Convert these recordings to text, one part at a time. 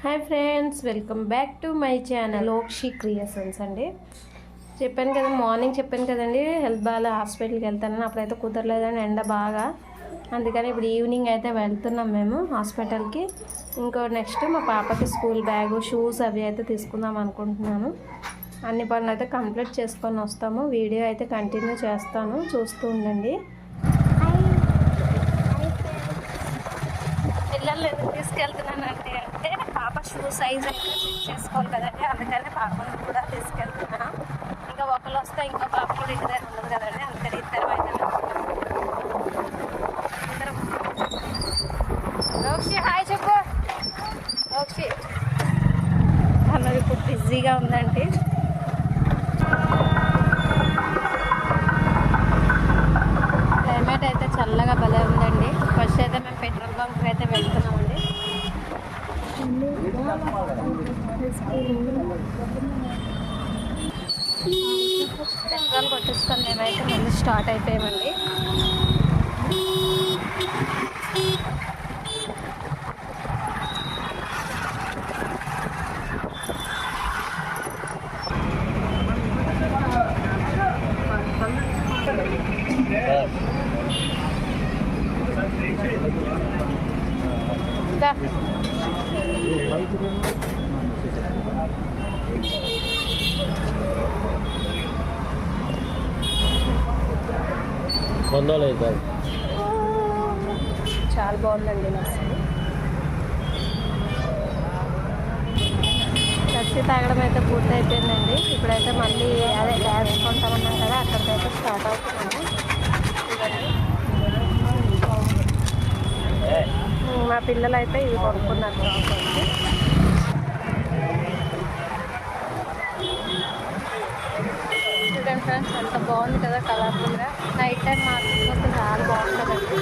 Hi friends, welcome back to my channel Lokshi creations అండి. చెప్పాను కదా, మార్నింగ్ చెప్పాను కదండి హెల్త్ బాగా హాస్పిటల్కి వెళ్తానని. అప్పుడైతే కుదరలేదని, ఎండ బాగా, అందుకని ఇప్పుడు ఈవినింగ్ అయితే వెళ్తున్నాం మేము హాస్పిటల్కి. ఇంకో నెక్స్ట్ మా పాపకి స్కూల్ బ్యాగు, షూస్ అవి అయితే తీసుకుందాం అనుకుంటున్నాను. అన్ని పనులు అయితే కంప్లీట్ చేసుకొని వస్తాము. వీడియో అయితే కంటిన్యూ చేస్తాను, చూస్తూ ఉండండి. పిల్లల్ని ఎందుకు తీసుకెళ్తున్నానంటే పాప షూ సైజ్ అయితే చెక్ చేసుకోవాలి కదండి, అందుకని పాపను కూడా తీసుకెళ్తున్నాను. ఇంకా ఒకరు వస్తే ఇంకో పాప కూడా ఇంటి దగ్గర ఉండదు కదండి, అందుకని ఇద్దరు అయితే లోక్షి హాయ్ చెప్పు. లోక్షి అన్నది ఇప్పుడు బిజీగా ఉందండి. క్లైమేట్ అయితే చల్లగా భలే ఉందండి. ఫస్ట్ అయితే మేము పెట్రోల్ బంక్ అయితే వెళ్తున్నామండి. పెట్రోల్ కొట్టించుకొని మేమైతే మళ్ళీ స్టార్ట్ అయిపోయామండి. చాలా బాగుందండి లస్సీ తాగడం అయితే పూర్తి అయిపోయిందండి. ఇప్పుడైతే మళ్ళీ అదే గ్యాస్ కొంటామన్నాం కదా, అక్కడికైతే స్టార్ట్ అవుతున్నాము. మా పిల్లలు అయితే ఇవి కొనుక్కున్నారు. చూడండి ఫ్రెండ్స్, ఎంత బాగుంది కదా కలర్ఫుల్గా. నైట్ టైం మార్కెట్కి వస్తే చాలా బాగుంటుందండి.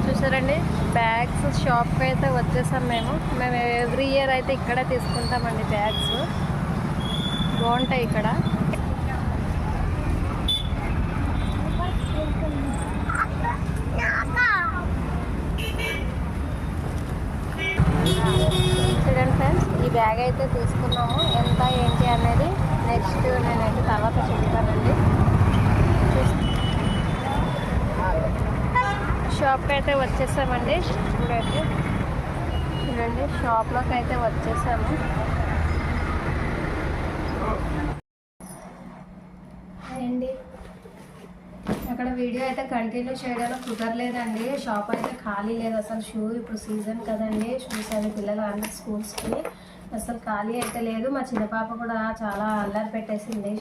చూసారండి, బ్యాగ్స్ షాప్కి అయితే వచ్చేసాం మేము ఎవ్రీ ఇయర్ అయితే ఇక్కడే తీసుకుంటామండి. బ్యాగ్స్ బాగుంటాయి ఇక్కడ. చూడండి ఫ్రెండ్స్, ఈ బ్యాగ్ అయితే తీసుకున్నాము. ఎంత ఏంటి అనేది నెక్స్ట్ నేనైతే తర్వాత చెప్తానండి. షాప్కి అయితే వచ్చేసామండి. ఇప్పుడైతే చూడండి, షాప్లోకి అయితే వచ్చేసాము. అండి అక్కడ వీడియో అయితే కంటిన్యూ చేయడానికి కుదరలేదండి. షాప్ అయితే ఖాళీ లేదు అసలు. షూ ఇప్పుడు సీజన్ కదండి, షూస్ అవి పిల్లలు అన్ని స్కూల్స్కి అసలు ఖాళీ అయితే లేదు. మా చిన్న పాప కూడా చాలా అల్లరి పెట్టేసింది,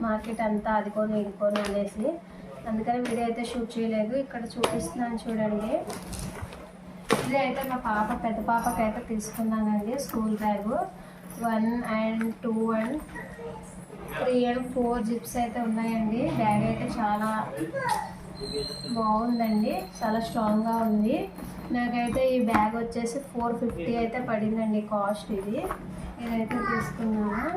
మార్కెట్ అంతా అదికొని ఇదికొని అనేసి. అందుకని వీడియో అయితే షూట్ చేయలేదు. ఇక్కడ చూపిస్తున్నాను చూడండి. ఇది అయితే మా పాప పెద్ద పాపకి అయితే తీసుకున్నానండి school bag. 1 and 2 and 3 and 4 zips అయితే ఉన్నాయండి. బ్యాగ్ అయితే చాలా బాగుందండి, చాలా స్ట్రాంగ్గా ఉంది. నాకైతే ఈ బ్యాగ్ వచ్చేసి 450 అయితే పడిందండి కాస్ట్. ఇదైతే తీసుకున్నాను.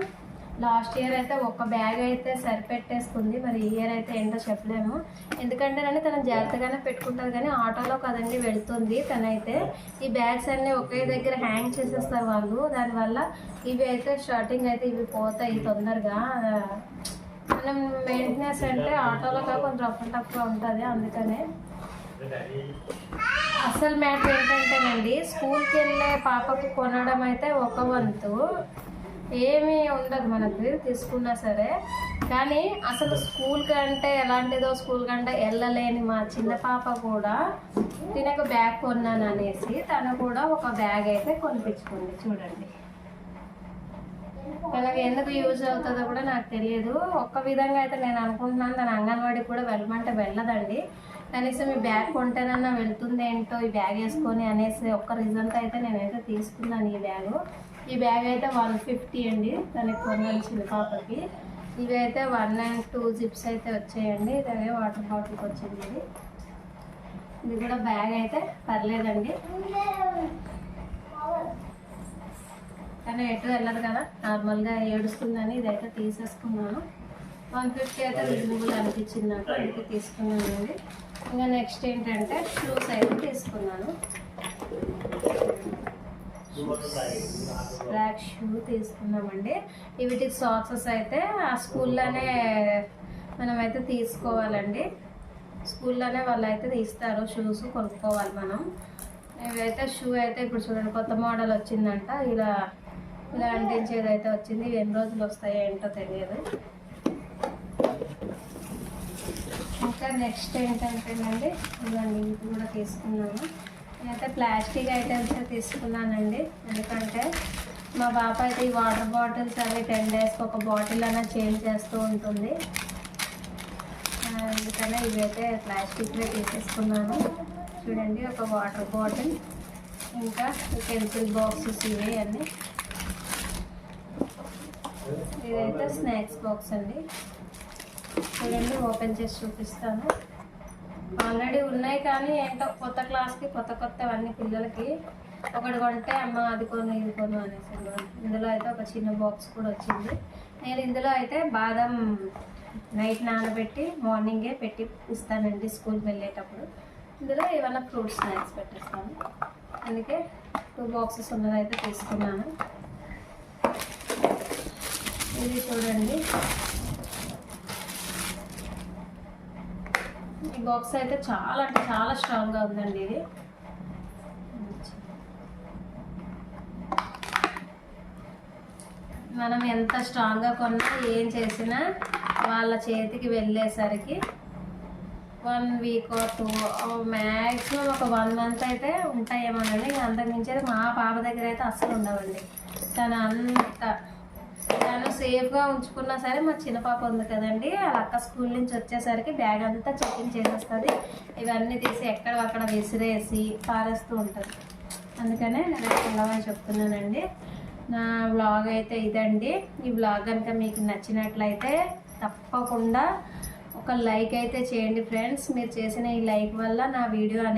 లాస్ట్ ఇయర్ అయితే ఒక బ్యాగ్ అయితే సరిపెట్టేసుకుంది, మరి ఈ ఇయర్ అయితే ఏంటో చెప్పలేము. ఎందుకంటే తను జాగ్రత్తగానే పెట్టుకుంటుంది, కానీ ఆటోలో కదండి వెళ్తుంది తనైతే. ఈ బ్యాగ్స్ అన్నీ ఒకే దగ్గర హ్యాంగ్ చేసేస్తారు వాళ్ళు, దానివల్ల ఇవి అయితే స్టార్టింగ్ అయితే ఇవి పోతాయి తొందరగా. మనం మెయింటెనెన్స్ అంటే ఆటోలో కొంచెం రఫ్ అండ్ టఫ్గా ఉంటుంది, అందుకనే. అసలు మ్యాటర్ ఏంటంటేనండి, స్కూల్కి వెళ్ళే పాపకి కొనడం అయితే ఒక వంతు, ఏమీ ఉండదు మనకు తీసుకున్నా సరే. కానీ అసలు స్కూల్ కంటే ఎలాంటిదో, స్కూల్ కంటే వెళ్ళలేని మా చిన్న పాప కూడా తినక బ్యాగ్ కొన్నాను అనేసి తను కూడా ఒక బ్యాగ్ అయితే కొనిపించుకుంది. చూడండి, తనకి ఎందుకు యూజ్ అవుతుందో కూడా నాకు తెలియదు. ఒక్క విధంగా అయితే నేను అనుకుంటున్నాను, తన అంగన్వాడికి కూడా వెళ్ళమంటే వెళ్ళదండి. కనీసం ఈ బ్యాగ్ కొంటేనన్నా వెళ్తుంది ఏంటో ఈ బ్యాగ్ వేసుకొని అనేసి ఒక్క రీజన్తో అయితే నేనైతే తీసుకున్నాను ఈ బ్యాగ్ అయితే 150 అండి తనకి కొన్నాను చిన్న పాపకి. ఇవి అయితే 1 and 2 జిప్స్ అయితే వచ్చాయండి. ఇదే వాటర్ బాటిల్కి వచ్చింది. ఇది కూడా బ్యాగ్ అయితే పర్లేదండి, కానీ ఎటు వెళ్ళదు కదా, నార్మల్గా ఏడుస్తుందని ఇదైతే తీసేసుకున్నాను. 150 అయితే రీజనబుల్ అనిపించింది నాకు, అందుకే తీసుకున్నానండి. ఇంకా నెక్స్ట్ ఏంటంటే షూస్ అయితే తీసుకున్నాను. బ్లాక్ షూ తీసుకున్నామండి. వీటికి సాక్సెస్ అయితే ఆ స్కూల్లోనే మనమైతే తీసుకోవాలండి. స్కూల్లోనే వాళ్ళు అయితే తీస్తారు, షూస్ కొనుక్కోవాలి మనం. ఇవైతే షూ అయితే ఇప్పుడు చూడండి కొత్త మోడల్ వచ్చిందంట, ఇలా అంటించేది అయితే వచ్చింది. ఇవి ఎన్ని రోజులు వస్తాయో ఏంటో తెలియదు. ఇంకా నెక్స్ట్ ఏంటంటేనండి ఇవ్వండి, ఇది కూడా తీసుకున్నాను. నేనైతే ప్లాస్టిక్ ఐటమ్స్ తీసుకున్నానండి, ఎందుకంటే మా పాప అయితే ఈ వాటర్ బాటిల్స్ అవి 10 డేస్కి ఒక బాటిల్ అనేది చేంజ్ చేస్తూ ఉంటుంది. అందుకనే ఇవైతే ప్లాస్టిక్వే తీసేసుకున్నాను. చూడండి, ఒక వాటర్ బాటిల్, ఇంకా పెన్సిల్ బాక్సెస్ ఇవి అన్నీ. ఇదైతే స్నాక్స్ బాక్స్ అండి. చూడండి, ఓపెన్ చేసి చూపిస్తాను. ఆల్రెడీ ఉన్నాయి కానీ ఏంటో కొత్త క్లాస్కి కొత్తవన్నీ పిల్లలకి ఒకటి కొంటే అమ్మ అది కొను ఇది కొను అనేసి. ఇందులో అయితే ఒక చిన్న బాక్స్ కూడా వచ్చింది. నేను ఇందులో అయితే బాదం నైట్ నానబెట్టి మార్నింగే పెట్టి ఇస్తానండి స్కూల్కి వెళ్ళేటప్పుడు. ఇందులో ఏమైనా ఫ్రూట్ స్నాక్స్ పెట్టేస్తాను, అందుకే 2 బాక్సెస్ ఉన్నదైతే తీసుకున్నాను. ఇది చూడండి, ఈ బాక్స్ అయితే చాలా అంటే చాలా స్ట్రాంగ్గా ఉందండి. ఇది మనం ఎంత స్ట్రాంగ్గా కొన్నా ఏం చేసినా వాళ్ళ చేతికి వెళ్ళేసరికి 1 వీక్ 2 మ్యాక్సిమం ఒక 1 మంత్ అయితే ఉంటాయేమోనండి. అంతకుమించి అయితే మా పాప దగ్గర అయితే అస్సలు ఉండవండి. తను సేఫ్గా ఉంచుకున్నా సరే, మా చిన్న పాప ఉంది కదండి, వాళ్ళ అక్క స్కూల్ నుంచి వచ్చేసరికి బ్యాగ్ అంతా చెకింగ్ చేసేస్తుంది. ఇవన్నీ తీసి ఎక్కడక్కడ విసిరేసి పారేస్తూ ఉంటుంది. అందుకనే నేను పిల్లవని చెప్తున్నానండి. నా వ్లాగ్ అయితే ఇదండి. ఈ వ్లాగ్ కనుక మీకు నచ్చినట్లయితే తప్పకుండా ఒక లైక్ అయితే చేయండి ఫ్రెండ్స్. మీరు చేసిన ఈ లైక్ వల్ల నా వీడియో